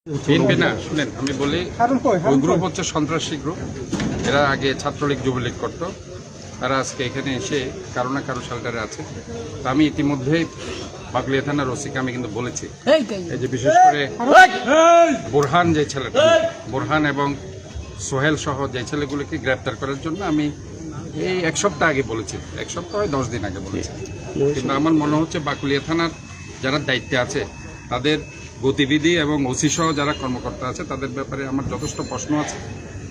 BNP না, শুনেন আমি বলি, ওই গ্রুপ হচ্ছে সন্ত্রাসী গ্রুপ। এরা আগে ছাত্রলীগ যুবলীগ করত, তারা আজকে এখানে এসে কারো না কারো শেল্টারে আছে। তো আমি ইতিমধ্যেই বাকলিয়া থানার ওসিকে আমি কিন্তু বলেছি, এই যে বিশেষ করে বোরহান যে ছেলেটা, বোরহান এবং সোহেল সহ যে ছেলেগুলোকে গ্রেপ্তার করার জন্য আমি এই এক সপ্তাহ আগে বলেছি, এক সপ্তাহ 10 দিন আগে বলেছি। কিন্তু আমার মনে হচ্ছে বাকলিয়া থানার যারা দায়িত্বে আছে তাদের গতিবিধি এবং ওসি সহ যারা কর্মকর্তা আছে তাদের ব্যাপারে আমার যথেষ্ট প্রশ্ন আছে।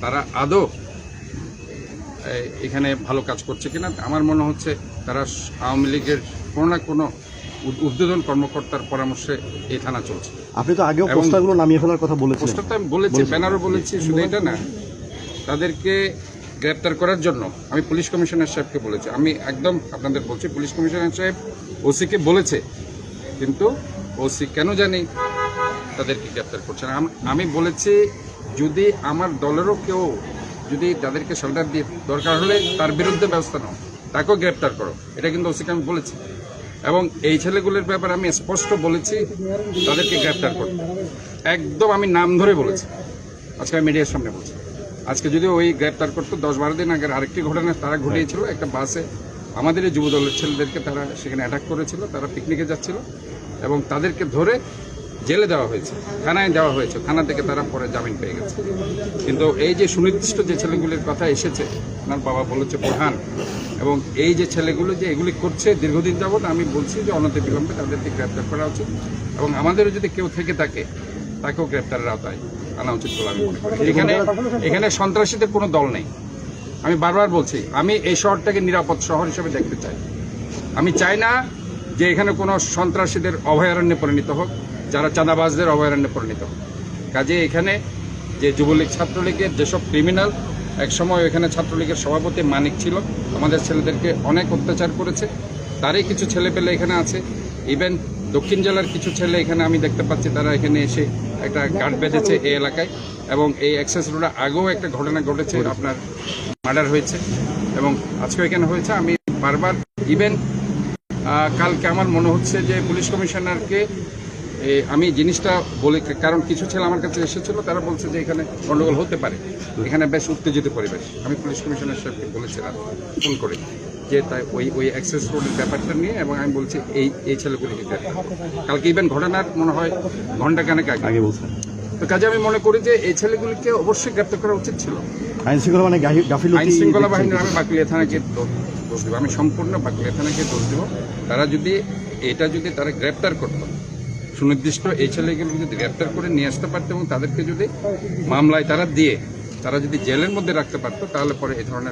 তারা আদৌ এখানে ভালো কাজ করছে কিনা। আমার মনে হচ্ছে তারা আওয়ামী লীগের কোনো না কোনো ঊর্ধ্বতন কর্মকর্তার পরামর্শে এই থানা চলছে। আপনি তো আগেও পোস্টারগুলো নামিয়ে ফেলার কথা বলেছেন। পোস্টারটা আমি বলেছি, ব্যানারও বলেছি, শুধু এটা না, তাদেরকে গ্রেপ্তার করার জন্য আমি পুলিশ কমিশনার সাহেবকে বলেছি। আমি একদম আপনাদের বলছি, পুলিশ কমিশনার সাহেব ওসিকে বলেছে, কিন্তু ওসি কেন জানি তাদেরকে গ্রেপ্তার করছে না। আমি বলেছি, যদি আমার দলেরও কেউ যদি তাদেরকে শেল্টার দিয়ে দরকার হলে তার বিরুদ্ধে ব্যবস্থা নাও, তাকেও গ্রেপ্তার করো, এটা কিন্তু ওসিকে আমি বলেছি। এবং এই ছেলেগুলোর ব্যাপারে আমি স্পষ্ট বলেছি তাদেরকে গ্রেপ্তার করো, একদম আমি নাম ধরে বলেছি। আজকে আমি মিডিয়ার সামনে বলছি, আজকে যদি ওই গ্রেপ্তার করতো, 10-12 দিন আগের আরেকটি ঘটনা তারা ঘটিয়েছিল। একটা বাসে আমাদের এই যুব দলের ছেলেদেরকে তারা সেখানে অ্যাটাক করেছিল, তারা পিকনিকে যাচ্ছিল এবং তাদেরকে ধরে জেলে দেওয়া হয়েছে, থানায় দেওয়া হয়েছে, থানা থেকে তারা পরে জামিন পেয়ে গেছে। কিন্তু এই যে সুনির্দিষ্ট যে ছেলেগুলির কথা এসেছে, আপনার বাবা বলেছে বোরহান, এবং এই যে ছেলেগুলো যে এগুলি করছে দীর্ঘদিন যাবৎ, আমি বলছি যে অনতিবিলম্বে তাদেরকে গ্রেপ্তার করা উচিত এবং আমাদেরও যদি কেউ থেকে থাকে তাকেও গ্রেপ্তারের আওতায় আনা উচিত বলে আমি মনে করি। এখানে সন্ত্রাসীদের কোনো দল নেই। আমি বারবার বলছি, আমি এই শহরটাকে নিরাপদ শহর হিসেবে দেখতে চাই। আমি চাই না যে এখানে কোনো সন্ত্রাসীদের অভয়ারণ্যে পরিণত হোক, যারা চাঁদাবাজদের অভয়ারণ্যে পরিণত হোক। কাজে এখানে যে যুবলীগ ছাত্রলীগের যেসব ক্রিমিনাল, একসময় এখানে ছাত্রলীগের সভাপতি মানিক ছিল, আমাদের ছেলেদেরকে অনেক অত্যাচার করেছে, তারই কিছু ছেলেপেলে এখানে আছে। ইভেন দক্ষিণ জেলার কিছু ছেলে এখানে আমি দেখতে পাচ্ছি, তারা এখানে এসে একটা গার্ড বেঁধেছে এই এলাকায়। এবং এই অ্যাক্সেস রোডে আগেও একটা ঘটনা ঘটেছে, আপনার মার্ডার হয়েছে এবং আজকে এখানে হয়েছে। আমি বারবার, ইভেন কালকে আমার মনে হচ্ছে যে পুলিশ কমিশনারকে আমি জিনিসটা বলি, কারণ কিছু ছেলে আমার কাছে এসেছিল, তারা বলছে যে এখানে গন্ডগোল হতে পারে, এখানে বেশ উত্তেজিত পরিবেশ। আমি পুলিশ কমিশনার সাহেবকে বলেছিলাম ফোন করে যে তাই ওই অ্যাক্সেস রোডের ব্যাপারটা নিয়ে, এবং আমি বলছি এই ছেলেগুলিকে কালকে ইভেন ঘটনার মনে হয় ঘণ্টাখানেক আগে বলছেন। তো কাজে আমি মনে করি যে এই ছেলেগুলিকে অবশ্যই গ্রেপ্তার করা উচিত ছিল। আইন শৃঙ্খলা বাহিনীর আমি বাকলিয়া থানাকে দোষ দেবো, আমি সম্পূর্ণ বাকলিয়া থানাকে দোষ দেবো। তারা যদি তারা গ্রেপ্তার করতো, সুনির্দিষ্ট এই ছেলেগুলোকে যদি গ্রেপ্তার করে নিয়ে আসতে পারতো এবং তাদেরকে যদি মামলায় তারা যদি জেলের মধ্যে রাখতে পারতো, তাহলে পরে এই ধরনের